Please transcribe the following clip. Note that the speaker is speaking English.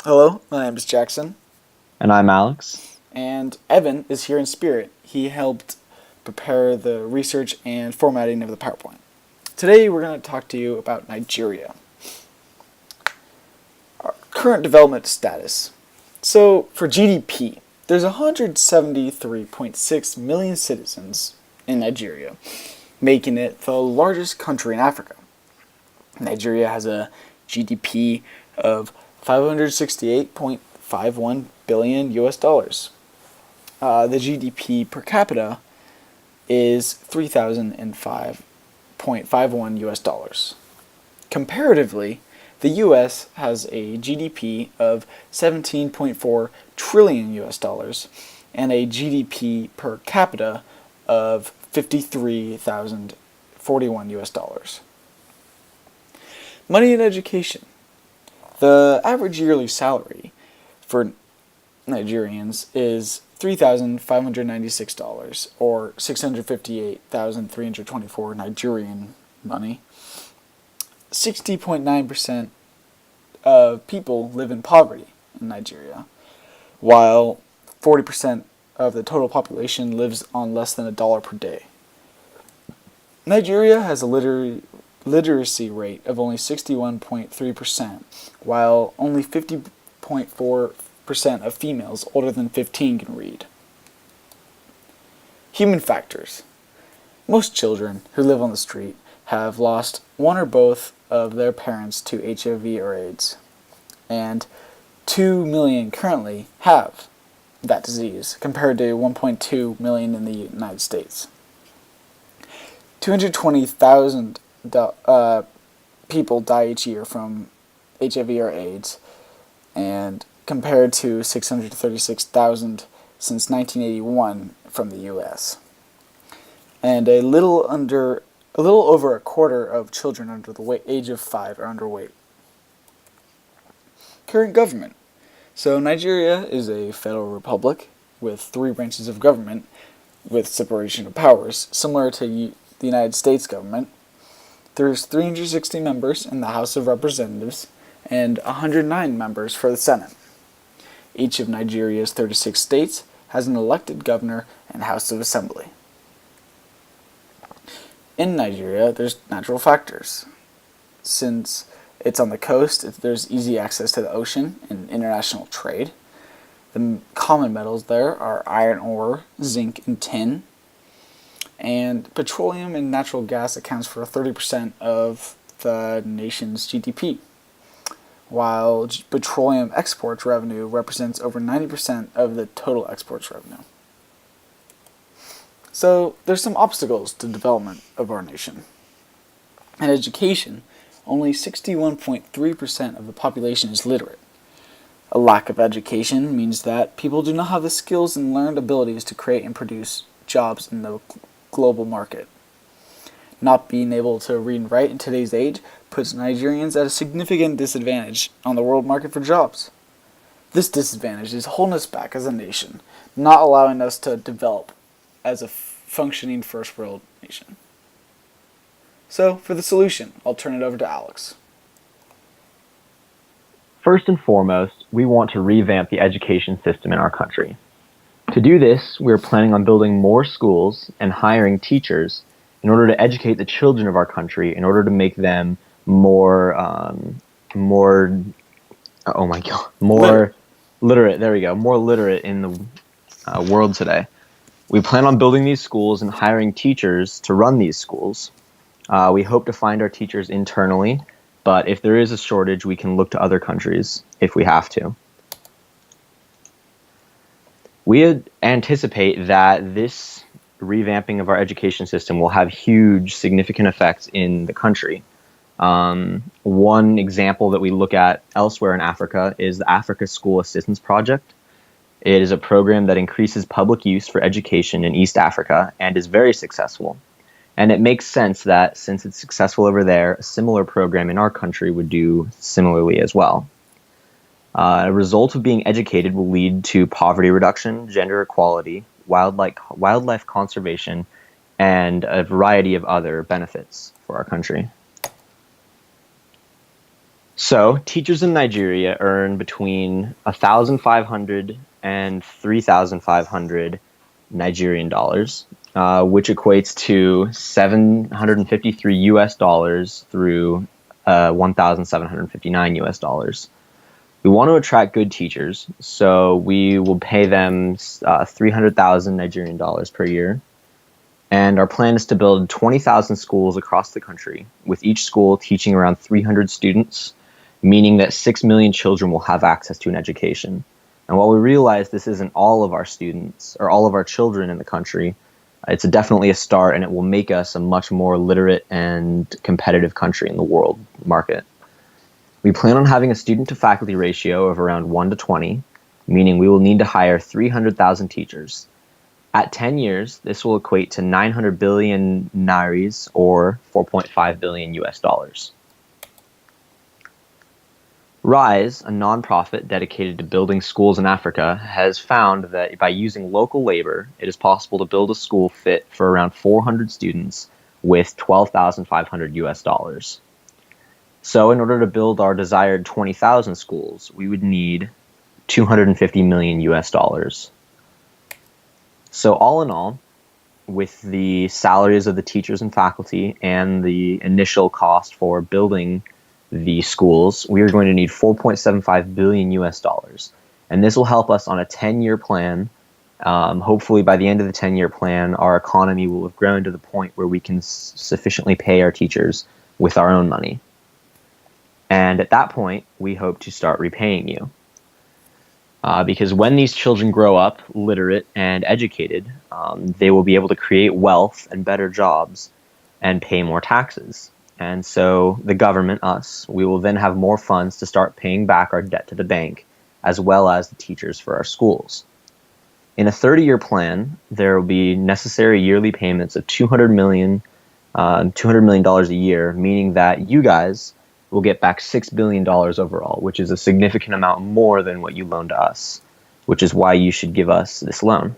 Hello, my name is Jackson, And I'm Alex. and Evan is here in spirit. He helped prepare the research and formatting of the PowerPoint. Today we're going to talk to you about Nigeria. Our current development status. So, for GDP, there's 173.6 million citizens in Nigeria, making it the largest country in Africa. Nigeria has a GDP of 568.51 billion US dollars. The GDP per capita is 3,005.51 US dollars. Comparatively, the US has a GDP of 17.4 trillion US dollars and a GDP per capita of 53,041 US dollars. Money and education. The average yearly salary for Nigerians is $3,596 or 658,324 Nigerian money. 60.9% of people live in poverty in Nigeria, while 40% of the total population lives on less than $1 per day. Nigeria has a literacy rate of only 61.3%, while only 50.4% of females older than 15 can read. Human factors. Most children who live on the street have lost one or both of their parents to HIV or AIDS, and 2 million currently have that disease, compared to 1.2 million in the United States. 220,000 people die each year from HIV or AIDS, and compared to 636,000 since 1981 from the U.S. And a little over a quarter of children under the age of 5 are underweight. Current government. So Nigeria is a federal republic with 3 branches of government with separation of powers, similar to the United States government. There's 360 members in the House of Representatives and 109 members for the Senate. Each of Nigeria's 36 states has an elected governor and House of Assembly. In Nigeria, there's natural factors. Since it's on the coast, there's easy access to the ocean and international trade. The common metals there are iron ore, zinc, and tin. And petroleum and natural gas accounts for 30% of the nation's GDP, while petroleum exports revenue represents over 90% of the total exports revenue. So there's some obstacles to development of our nation. In education, only 61.3% of the population is literate. A lack of education means that people do not have the skills and learned abilities to create and produce jobs in the global market. Not being able to read and write in today's age puts Nigerians at a significant disadvantage on the world market for jobs. This disadvantage is holding us back as a nation, not allowing us to develop as a functioning first world nation. So, for the solution, I'll turn it over to Alex. First and foremost, we want to revamp the education system in our country. To do this, we're planning on building more schools and hiring teachers in order to educate the children of our country, in order to make them more literate. There we go, more literate in the world today. We plan on building these schools and hiring teachers to run these schools. We hope to find our teachers internally, but if there is a shortage, we can look to other countries if we have to. We anticipate that this revamping of our education system will have huge, significant effects in the country. One example that we look at elsewhere in Africa is the Africa School Assistance Project. It is a program that increases public use for education in East Africa and is very successful. And it makes sense that since it's successful over there, a similar program in our country would do similarly as well. A result of being educated will lead to poverty reduction, gender equality, wildlife conservation, and a variety of other benefits for our country. So, teachers in Nigeria earn between 1,500 and 3,500 Nigerian dollars, which equates to 753 US dollars through 1,759 US dollars. We want to attract good teachers, so we will pay them 300,000 Nigerian dollars per year. And our plan is to build 20,000 schools across the country, with each school teaching around 300 students, meaning that 6 million children will have access to an education. And while we realize this isn't all of our students or all of our children in the country, it's definitely a start, and it will make us a much more literate and competitive country in the world market. We plan on having a student to faculty ratio of around 1 to 20, meaning we will need to hire 300,000 teachers. At 10 years, this will equate to 900 billion nairis, or 4.5 billion US dollars. RISE, a nonprofit dedicated to building schools in Africa, has found that by using local labor, it is possible to build a school fit for around 400 students with 12,500 US dollars. So in order to build our desired 20,000 schools, we would need 250 million US dollars. So all in all, with the salaries of the teachers and faculty and the initial cost for building the schools, we are going to need 4.75 billion US dollars. And this will help us on a 10-year plan. Hopefully by the end of the 10-year plan, our economy will have grown to the point where we can sufficiently pay our teachers with our own money. And at that point, we hope to start repaying you. Because when these children grow up literate and educated, they will be able to create wealth and better jobs and pay more taxes. And so the government, us, we will then have more funds to start paying back our debt to the bank, as well as the teachers for our schools. In a 30-year plan, there will be necessary yearly payments of $200 million a year, meaning that you guys will get back $6 billion overall, which is a significant amount more than what you loaned to us, which is why you should give us this loan.